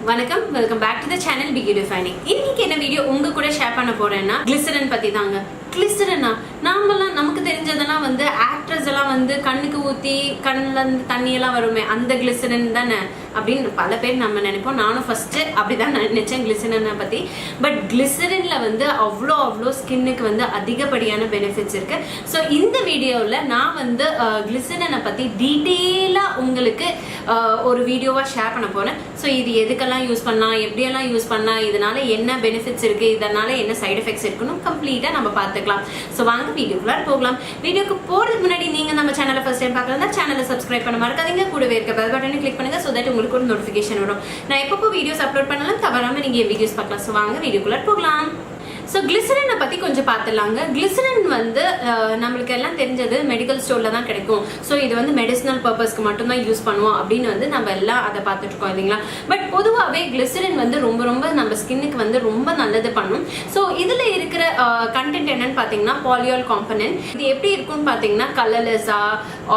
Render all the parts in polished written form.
வணக்கம், welcome back to the channel SKIN. இன்னைக்கு என்ன வீடியோ உங்க கூட ஷேர் பண்ண போறேன்னா கிளிசரின் பத்தி தாங்க. கிளிசரினா நாமெல்லாம் நமக்கு தெரிஞ்சதெல்லாம் வந்து ஆக்ட்ரஸ் எல்லாம் வந்து கண்ணுக்கு ஊத்தி கண்ணுல இருந்து தண்ணி எல்லாம் வருமே அந்த கிளிசரின் தானே அப்படின்னு பல பேர் நம்ம நினைப்போம். நானும் ஃபர்ஸ்ட் அப்படிதான் நினைச்சேன் கிளிசரினை பத்தி. பட் கிளிசரின்ல வந்து அவ்வளோ ஸ்கின்னுக்கு வந்து அதிகப்படியான பெனிஃபிட்ஸ் இருக்கு. ஸோ இந்த வீடியோவில் நான் வந்து கிளிசரினை பத்தி டீட்டெயிலா உங்களுக்கு ஒரு வீடியோவா ஷேர் பண்ண போறேன். ஸோ இது எதுக்கெல்லாம் யூஸ் பண்ணலாம், எப்படியெல்லாம் யூஸ் பண்ணலாம், இதனால என்ன பெனிஃபிட்ஸ் இருக்கு, இதனால என்ன சைடு எஃபெக்ட்ஸ் இருக்குன்னு கம்ப்ளீட்டா நம்ம பார்த்துக்கலாம். ஸோ வாங்க வீடியோக்குள்ள போகலாம். வீடியோக்கு போறதுக்கு முன்னாடி நீங்க நம்ம சேனலை ஃபர்ஸ்ட் டைம் பார்க்கலாம், சேனலை சப்ஸ்கிரைப் பண்ண மறக்காதீங்க. கூடவே இருக்க பெல் பட்டனை கிளிக் பண்ணுங்க. ஸோ தட் உங்களுக்கு ஒரு நோட்டிஃபிகேஷன் வரும். நான் எப்பப்போ வீடியோஸ் அப்லோட் பண்ணலாம் தவறாம நீங்க வீடியோஸ் பார்க்கலாம். ஸோ வாங்க வீடியோக்குள்ள போகலாம். ஸோ கிளிசரினை பற்றி கொஞ்சம் பார்த்துலாங்க. கிளிசரின் வந்து நம்மளுக்கு எல்லாம் தெரிஞ்சது மெடிக்கல் ஸ்டோரில் தான் கிடைக்கும். ஸோ இது வந்து மெடிசினல் பர்பஸ்க்கு மட்டும்தான் யூஸ் பண்ணுவோம் அப்படின்னு வந்து நம்ம எல்லாம் அதை பார்த்துட்டு இருக்கோம் இல்லைங்களா. பட் பொதுவாகவே கிளிசரின் வந்து ரொம்ப நம்ம ஸ்கின்னுக்கு வந்து ரொம்ப நல்லது பண்ணும். ஸோ இதில் இருக்கிற கண்டென்ட் என்னன்னு பார்த்தீங்கன்னா பாலியால் காம்பனன்ட். இது எப்படி இருக்கும்னு பார்த்தீங்கன்னா கலர்லெஸ்ஸா,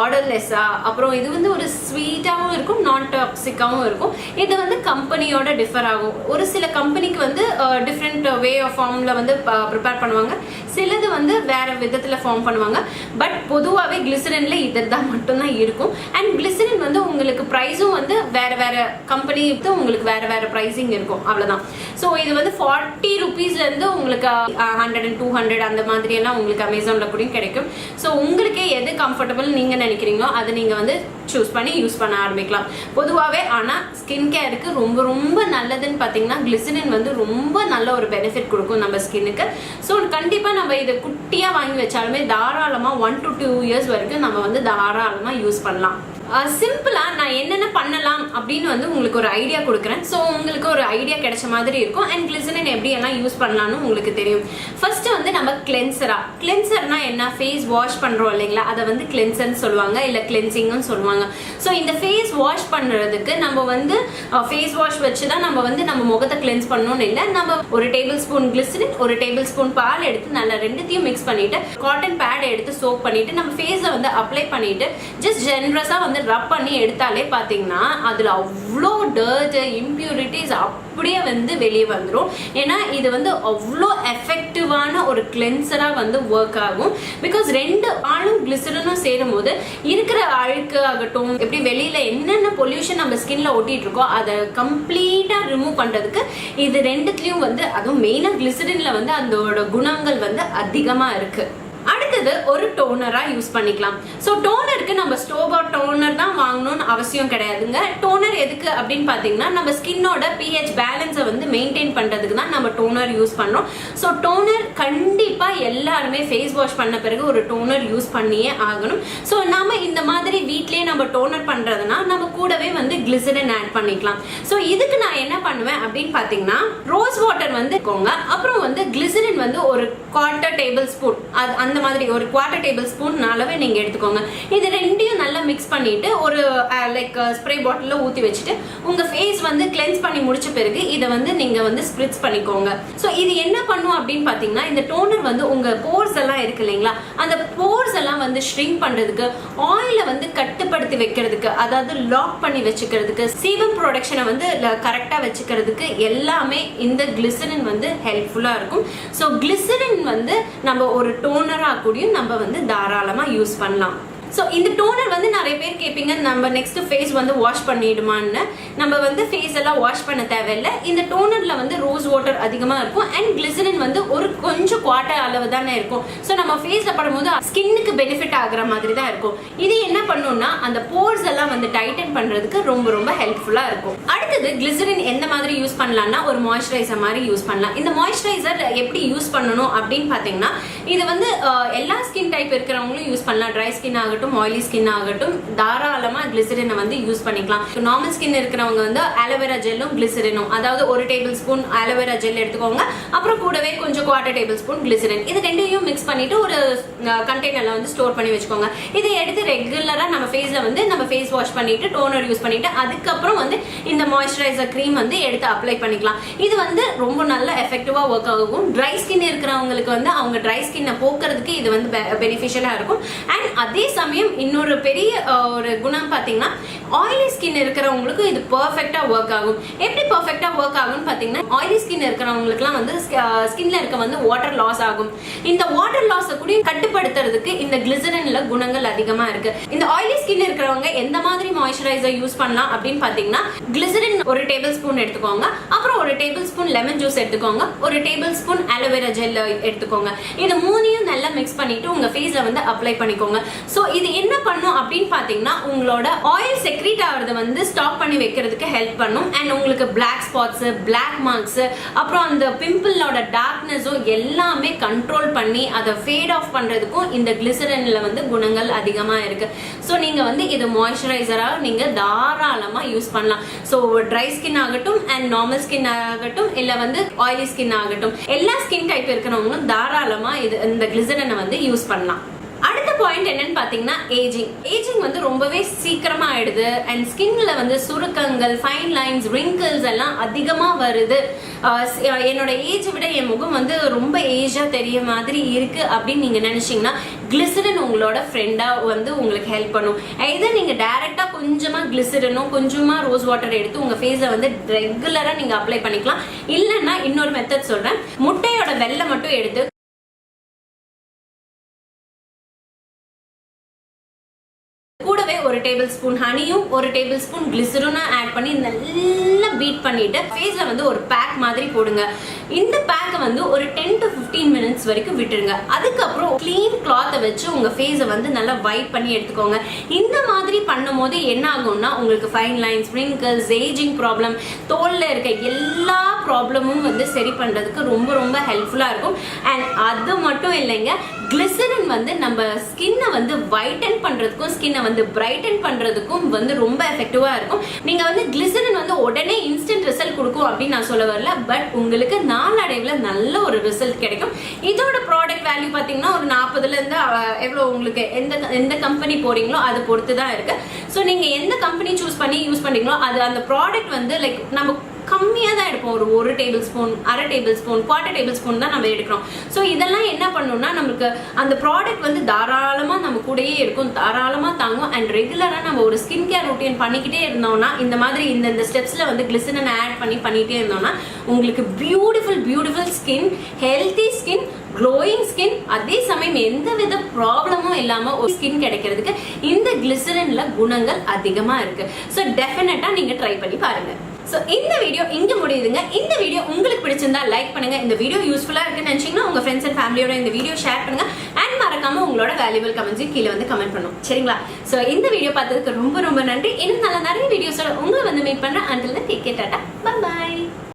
ஆர்டர்லெஸ்ஸா, அப்புறம் இது வந்து ஒரு ஸ்வீட்டாகவும் இருக்கும், நான் டாக்ஸிக்காகவும் இருக்கும். இது வந்து கம்பெனியோட டிஃபர் ஆகும். ஒரு சில கம்பெனிக்கு வந்து டிஃப்ரெண்ட் வே ஆஃப் ஃபார்மில் வந்து ப்ரிப்பேர் பண்ணுவாங்க, சிலது வந்து வேற விதத்துல ஃபார்ம் பண்ணுவாங்க. பட் பொதுவாகவே கிளிசரின்ல இதுதான் மட்டும்தான் இருக்கும். அண்ட் கிளிசரின் வந்து உங்களுக்கு ப்ரைஸும் வந்து வேற கம்பெனிக்கு உங்களுக்கு வேற ப்ரைஸிங் இருக்கும், அவ்வளவுதான். ஸோ இது வந்து 40 rupeesல இருந்து உங்களுக்கு 100 and 200 அந்த மாதிரி எல்லாம் உங்களுக்கு அமேசான்ல கூட கிடைக்கும். ஸோ உங்களுக்கே எது கம்ஃபர்டபுள் நீங்க நினைக்கிறீங்களோ அதை நீங்க வந்து சூஸ் பண்ணி யூஸ் பண்ண ஆரம்பிக்கலாம். பொதுவாகவே ஆனால் ஸ்கின் கேருக்கு ரொம்ப நல்லதுன்னு பார்த்தீங்கன்னா கிளிசரின் வந்து ரொம்ப நல்ல ஒரு பெனிஃபிட் கொடுக்கும் நம்ம ஸ்கின்னுக்கு. ஸோ கண்டிப்பாக நம்ம இதை குட்டியாக வாங்கி வச்சாலுமே தாராளமாக 1 to 2 years வரைக்கும் நம்ம வந்து தாராளமாக யூஸ் பண்ணலாம். சிம்பிளா நான் என்னென்ன பண்ணலாம் அப்படின்னு வந்து உங்களுக்கு ஒரு ஐடியா கொடுக்குறேன். ஸோ உங்களுக்கு ஒரு ஐடியா கிடைச்ச மாதிரி இருக்கும். அண்ட் கிளிசரின் எப்படி எல்லாம் யூஸ் பண்ணலாம்னு உங்களுக்கு தெரியும். ஃபர்ஸ்ட் வந்து நம்ம கிளென்சர்னா என்ன, ஃபேஸ் வாஷ் பண்றோம் இல்லைங்களா, அதை வந்து கிளென்சர்னு சொல்லுவாங்க, இல்லை கிளென்சிங்னு சொல்லுவாங்க. ஸோ இந்த ஃபேஸ் வாஷ் பண்றதுக்கு நம்ம வந்து ஃபேஸ் வாஷ் வச்சு தான் நம்ம வந்து நம்ம முகத்தை கிளென்ஸ் பண்ணணும்னு இல்லை. நம்ம ஒரு டேபிள் ஸ்பூன் கிளிசரின், ஒரு டேபிள் ஸ்பூன் பால் எடுத்து நல்லா ரெண்டுத்தையும் மிக்ஸ் பண்ணிட்டு காட்டன் பேட் எடுத்து சோப் பண்ணிட்டு நம்ம ஃபேஸை வந்து அப்ளை பண்ணிட்டு ஜஸ்ட் ஜென்ரஸா வந்து ரப் பண்ணி எடுத்தாலே பாத்தீங்கன்னா அதுல அவ்வளோ டர்ட் இம்பியூரிட்டிஸ் அப்படியே வந்து வெளியே வந்துடும். ஏன்னா இது வந்து அவ்வளோ எஃபெக்டிவான ஒரு கிளென்சரா வந்து ஒர்க் ஆகும். பிகாஸ் ரெண்டு ஆளும் கிளிசரினும் சேரும் போது இருக்கிற அழுக்கு ஆகட்டும், எப்படி வெளியில என்னென்ன பொல்யூஷன் நம்ம ஸ்கின்ல ஒட்டிட்டு இருக்கோ அதை கம்ப்ளீட்டா ரிமூவ் பண்றதுக்கு இது ரெண்டுத்துலயும் வந்து, அதுவும் மெயினா கிளிசரின்ல வந்து அதோட குணங்கள் வந்து அதிகமா இருக்கு. அடுத்தது ஒரு டோனரா யூஸ் பண்ணிக்கலாம். ஸோ டோனருக்கு நம்ம ஸ்டோர் பாட் டோனர் தான் வாங்கணும்னு அவசியம் கிடையாதுங்க. டோனர் எதுக்கு அப்படின்னு பார்த்தீங்கன்னா நம்ம ஸ்கின்னோட pH பேலன்ஸை வந்து மெயின்டைன் பண்றதுக்கு தான் நம்ம டோனர் யூஸ் பண்றோம். ஸோ டோனர் கண்டிப்பா எல்லாருமே ஃபேஸ் வாஷ் பண்ண பிறகு ஒரு டோனர் யூஸ் பண்ணியே ஆகணும். ஸோ நாம இந்த மாதிரி வீட்லயே நம்ம டோனர் பண்றதுனா நம்ம கூடவே வந்து கிளிசரின் ஆட் பண்ணிக்கலாம். ஸோ இதுக்கு நான் என்ன பண்ணுவேன் அப்படின்னு பார்த்தீங்கன்னா ரோஸ் வாட்டர் வந்து இருக்கோங்க, அப்புறம் வந்து கிளிசரின் வந்து ஒரு 1/4 டேபிள் ஸ்பூன், அந்த மாதிரி ஒரு 1/4 டேபிள் ஸ்பூன் அளவே நீங்க எடுத்துக்கோங்க. இது ரெண்டையும் நல்லா மிக்ஸ் பண்ணிட்டு ஒரு லைக் ஸ்ப்ரே பாட்டில்ல ஊத்தி வச்சுட்டு உங்க ஃபேஸ் வந்து கிளென்ஸ் பண்ணி முடிச்ச பிறகு இதை வந்து நீங்க வந்து ஸ்ப்ரிட்ஸ் பண்ணிக்கோங்க. ஸோ இது என்ன பண்ணும் அப்படின்னு பாத்தீங்கன்னா இந்த டோனர் வந்து உங்க போர்ஸ் எல்லாம் இருக்கு இல்லைங்களா, அந்த போர்ஸ் எல்லாம் வந்து ஷ்ரிங்க் பண்றதுக்கு, ஆயில வந்து கட்டுப்படுத்தி வைக்கிறதுக்கு, அதாவது லாக் பண்ணி வச்சுக்கிறதுக்கு, சீபம் ப்ரொடக்ஷனை வந்து கரெக்டா வச்சுக்கிறதுக்கு எல்லாமே இந்த கிளிசரின் வந்து ஹெல்ப்ஃபுல்லா இருக்கும். ஸோ கிளிசரின் வந்து நம்ம ஒரு டோனரா கூடயும் நம்ம வந்து தாராளமா யூஸ் பண்ணலாம். ஸோ இந்த டோனர் வந்து நிறைய பேர் கேட்பீங்க, நம்ம நெக்ஸ்ட் ஃபேஸ் வந்து வாஷ் பண்ணிடுமான்னு. நம்ம வந்து ஃபேஸ் எல்லாம் வாஷ் பண்ண தேவையில்லை. இந்த டோனர்ல வந்து ரோஸ் வாட்டர் அதிகமா இருக்கும் அண்ட் கிளிசரின் வந்து ஒரு கொஞ்சம் 1/4 அளவு தானே இருக்கும். ஸோ நம்ம ஃபேஸ்ல படும்போது ஸ்கின்னுக்கு பெனிஃபிட் ஆகுற மாதிரி தான் இருக்கும். இது என்ன பண்ணும்னா அந்த போர்ஸ் எல்லாம் வந்து டைட்டன் பண்றதுக்கு ரொம்ப ஹெல்ப்ஃபுல்லா இருக்கும். அடுத்தது கிளிசரின் எந்த மாதிரி யூஸ் பண்ணலாம்னா ஒரு மாய்ஸ்சரைசர் மாதிரி யூஸ் பண்ணலாம். இந்த மாய்ஸ்சரைசர் எப்படி யூஸ் பண்ணணும் அப்படின்னு பாத்தீங்கன்னா இது வந்து எல்லா ஸ்கின் டைப் இருக்கிறவங்களும் யூஸ் பண்ணலாம். ட்ரை ஸ்கின் ஆகட்டும், ஆயிலி ஸ்கின் ஆகட்டும், தாராளமா கிளிசரினை வந்து யூஸ் பண்ணிக்கலாம். நார்மல் ஸ்கின் இருக்கிறவங்க வந்து ஆலோவேரா ஜெல்லும் கிளிசரினும், அதாவது ஒரு டேபிள் ஸ்பூன் ஆலோவேரா ஜெல் எடுத்துக்கோங்க, அப்புறம் கூடவே கொஞ்சம் 1/4 டேபிள் ஸ்பூன் கிளிசரின், இது ரெண்டையும் மிக்ஸ் பண்ணிட்டு ஒரு கண்டெய்னர்ல வந்து ஸ்டோர் பண்ணி வச்சுக்கோங்க. இதை எடுத்து ரெகுலரா நம்ம ஃபேஸ்ல வந்து நம்ம ஃபேஸ் வாஷ் பண்ணிட்டு டோனர் யூஸ் பண்ணிட்டு அதுக்கப்புறம் வந்து இந்த மாய்ஸ்சரைசர் க்ரீம் வந்து எடுத்து அப்ளை பண்ணிக்கலாம். இது வந்து ரொம்ப நல்ல எஃபெக்டிவா ஒர்க் ஆகும். ட்ரை ஸ்கின் இருக்கிறவங்களுக்கு வந்து அவங்க ட்ரை ஸ்கின்னை போக்குறதுக்கு இது வந்து பெனிஃபிஷியலா இருக்கும். அண்ட் அதே சமயம் இன்னொரு பெரிய ஒரு குணம் பார்த்தீங்கன்னா ஆயிலி ஸ்கின் இருக்கிறவங்களுக்கு இது பெர்ஃபெக்டா ஒர்க் ஆகும். எப்படி பெர்ஃபெக்டா ஒர்க் ஆகும்னு பார்த்தீங்கன்னா ஆயிலி ஸ்கின் இருக்கிறவங்களுக்குலாம் வந்து ஸ்கின்ல இருக்க வந்து வாட்டர் லாஸ் ஆகும். இந்த வாட்டர் லாஸை கூட கட்டுப்படுத்துறதுக்கு இந்த கிளிசரின்ல குணங்கள் அதிகமா இருக்கு. இந்த ஆயிலி ஸ்கின் இருக்கிறவங்க எந்த மாதிரி மாய்ஸ்சரைசர் யூஸ் பண்ணலாம் அப்படின்னு பார்த்தீங்கன்னா கிளிசரின் ஒரு டேபிள் ஸ்பூன் எடுத்துக்கோங்க, அப்புறம் ஒரு டேபிள் ஸ்பூன் லெமன் ஜூஸ் எடுத்துக்கோங்க, ஒரு டேபிள் ஸ்பூன் ஆலோவேரா ஜெல் எடுத்துக்கோங்க. இது மூணையும் நல்லா மிக்ஸ் பண்ணிட்டு உங்க ஃபேஸ்ல வந்து அப்ளை பண்ணிக்கோங்க. சோ இது என்ன பண்ணும் அப்படின்னு பார்த்தீங்கன்னா உங்களோட ஆயில் செக்ரீட் ஆகிறது வந்து ஸ்டாப் பண்ணி வைக்கிறதுக்கு ஹெல்ப் பண்ணும். அண்ட் உங்களுக்கு பிளாக் ஸ்பாட்ஸ், பிளாக் மார்க்ஸ், அப்புறம் அந்த பிம்பிளோட டார்க்னஸும் எல்லாமே கண்ட்ரோல் பண்ணி அதை ஃபேட் ஆஃப் பண்றதுக்கும் இந்த கிளிசரின்ல வந்து குணங்கள் அதிகமா இருக்கு. ஸோ நீங்க வந்து இது மாய்ஸ்சரைசராக நீங்க தாராளமா யூஸ் பண்ணலாம். ஸோ ட்ரை ஸ்கின் ஆகட்டும் அண்ட் நார்மல் ஸ்கின் ஆகட்டும் இல்ல வந்து ஆயிலி ஸ்கின் ஆகட்டும், எல்லா ஸ்கின் டைப் இருக்கிறவங்களும் தாராளமா இந்த கிளிசரினை வந்து யூஸ் பண்ணலாம். அடுத்த பாயிண்ட் என்னன்னு பாத்தீங்கன்னா ஏஜிங் வந்து ரொம்பவே சீக்கிரமா ஆயிடுது. அண்ட் ஸ்கின்ல வந்து சுருக்கங்கள், ஃபைன் லைன்ஸ், ரிங்கிள்ஸ் எல்லாம் அதிகமா வருது. என்னோட ஏஜ் விட என் முகம் வந்து ரொம்ப ஏஜா தெரிய மாதிரி இருக்கு அப்படின்னு நீங்க நினைச்சீங்கன்னா கிளிசரின் உங்களோட ஃப்ரெண்டா வந்து உங்களுக்கு ஹெல்ப் பண்ணும். இதை நீங்க டைரக்டா கொஞ்சமா கிளிசரினும் கொஞ்சமா ரோஸ் வாட்டர் எடுத்து உங்க ஃபேஸ்ல வந்து ரெகுலரா நீங்க அப்ளை பண்ணிக்கலாம். இல்லைன்னா இன்னொரு மெத்தட் சொல்றேன். முட்டையோட வெள்ளை மட்டும் எடுத்து கூடவே ஒரு டேபிள் ஸ்பூன் ஹனியும் ஒரு டேபிள் ஸ்பூன் கிளிசரினும் ஆட் பண்ணி நல்லா பீட் பண்ணிட்டு ஃபேஸ்ல வந்து ஒரு பேக் மாதிரி போடுங்க. இந்த பேக்கை வந்து ஒரு 10 to 15 மினிட்ஸ் வரைக்கும் விட்டுருங்க. அதுக்கப்புறம் கிளீன் கிளாத்தை வச்சு உங்க ஃபேஸை வந்து நல்லா வைப் பண்ணி எடுத்துக்கோங்க. இந்த மாதிரி பண்ணும் போது என்ன ஆகும்னா உங்களுக்கு fine lines, wrinkles, ageing problem, தோல்ல இருக்க எல்லா ப்ராப்ளமும் வந்து சரி பண்றதுக்கு ரொம்ப ரொம்ப ஹெல்ப்ஃபுல்லா இருக்கும். அண்ட் அது மட்டும் இல்லைங்க, கிளிசரின் வந்து நம்ம ஸ்கின்னை வந்து வைட்டன் பண்றதுக்கும் ஸ்கின்னை வந்து பிரைட்டன் பண்றதுக்கும் வந்து ரொம்ப எஃபெக்டிவா இருக்கும். நீங்க வந்து கிளிசரின் வந்து உடனே இன்ஸ்டன்ட் ரிசல்ட் கொடுக்கும் அப்படின்னு நான் சொல்ல வரல. பட் உங்களுக்கு நாளடைவுல நல்ல ஒரு ரிசல்ட் கிடைக்கும். இதோட ப்ராடக்ட் வேல்யூ பாத்தீங்கன்னா ஒரு 40ல இருந்து எவ்வளவு உங்களுக்கு எந்த கம்பெனி போறீங்களோ அதை பொறுத்து தான் இருக்கு. ஸோ நீங்க எந்த கம்பெனி சூஸ் பண்ணி யூஸ் பண்றீங்களோ அது அந்த ப்ராடக்ட் வந்து லைக் நம்ம கம்மியாக தான் எடுப்போம். ஒரு டேபிள் ஸ்பூன், அரை table spoon, quarter table spoon தான் நம்ம எடுக்கிறோம். ஸோ இதெல்லாம் என்ன பண்ணணும்னா நமக்கு அந்த ப்ராடக்ட் வந்து தாராளமாக நம்ம கூடயே இருக்கும், தாராளமாக தாங்கும். அண்ட் ரெகுலராக நம்ம ஒரு ஸ்கின் கேர் ரொட்டீன் பண்ணிக்கிட்டே இருந்தோம்னா இந்த மாதிரி இந்த ஸ்டெப்ஸில் வந்து கிளிசரின் ஆட் பண்ணிட்டே இருந்தோம்னா உங்களுக்கு beautiful skin, healthy skin, glowing skin, அதே சமயம் எந்த வித ப்ராப்ளமும் இல்லாம ஒரு ஸ்கின் கிடைக்கிறதுக்கு இந்த கிளிசரின்ல குணங்கள் அதிகமா இருக்கு. ஸோ டெஃபினட்டா நீங்க ட்ரை பண்ணி பாருங்க. சோ இந்த வீடியோ இங்க முடியுதுங்க. இந்த வீடியோ உங்களுக்கு பிடிச்சிருந்தா லைக் பண்ணுங்க. இந்த வீடியோ யூஸ்ஃபுல்லா இருக்குன்னு நினைச்சீங்கன்னா உங்க ஃப்ரெண்ட்ஸ் அண்ட் ஃபேமிலியோட இந்த வீடியோ ஷேர் பண்ணுங்க. அண்ட் மறக்காம உங்களோட வேல்யூபிள் கமெண்ட்ஸையும் கீழே வந்து கமெண்ட் பண்ணும். சரிங்களா? சோ இந்த வீடியோ பார்த்ததுக்கு ரொம்ப ரொம்ப நன்றி. இன்னும் நல்ல நிறைய வீடியோஸோட உங்களை வந்து மீட் பண்றேன். until then take care, tata, bye.